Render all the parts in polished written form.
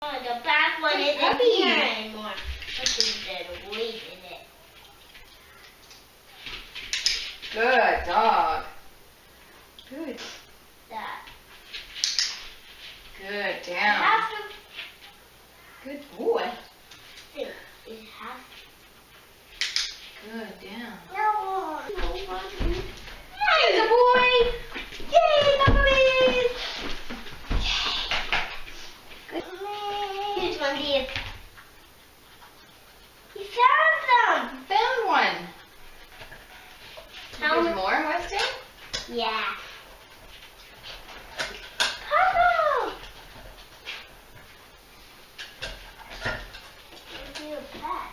Oh, the back one isn't here anymore. Look at the weight in it. Good dog. Good. That. Good, down. Good boy. It has. Good, down. No. Here's a boy. Yay, puppies. Good. Here's one, dear. You found them. Found one. How There's more, Weston? Yeah. Papa! Give you a pet.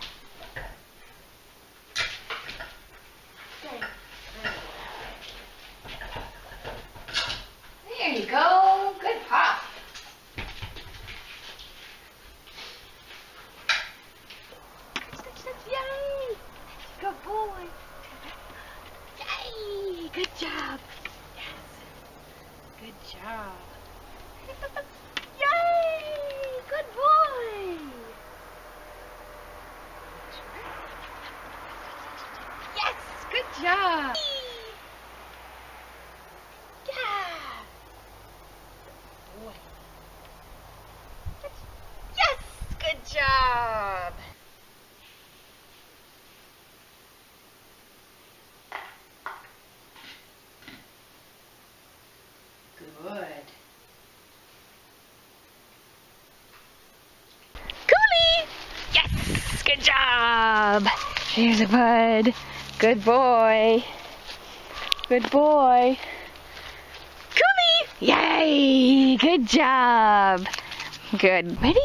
There you go. Good pop. Yay! Good boy. Yay! Good job. Yes. Good job. Yay! Good boy. Yes! Good job. Yeah. Boy. Yes! Good job. Good. Coolie! Yes! Good job! Here's a bud. Good boy. Good boy. Coolie! Yay! Good job! Good. Ready?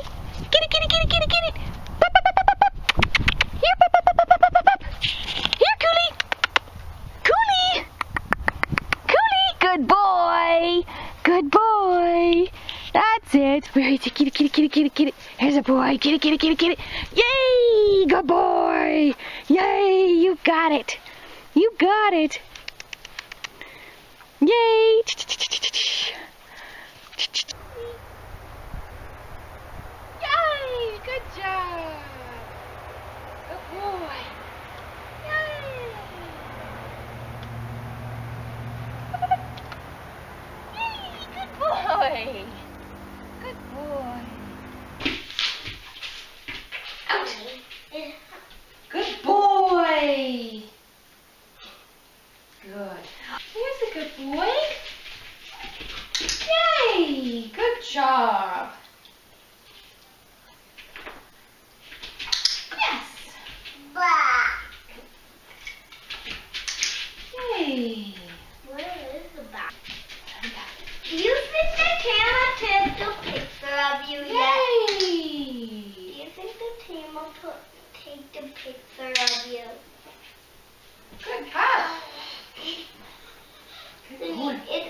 Get it, get it, get it, get it, get it! Pop, pop, pop, pop, pop. Here, pop, pop, pop, pop, pop, pop, pop. Here, Coolie! Coolie! Coolie! Good boy! Good boy! That's it. Where is it? Get it, get it, get it, get it, get it. Here's a boy. Get it, get it, get it, get it. Yay! Good boy! Yay! You got it. You got it. Yay! Yay! Good job. Good boy. Yay! Yay! Good boy. Good boy. Out. Good boy. Good. Here's a good boy. Yay! Good job. Yes. Bah. Yay. Where is the back? Do you think the camera took a picture of you yet? Yay. Do you think the camera take the picture of you? Good pup. Good boy. It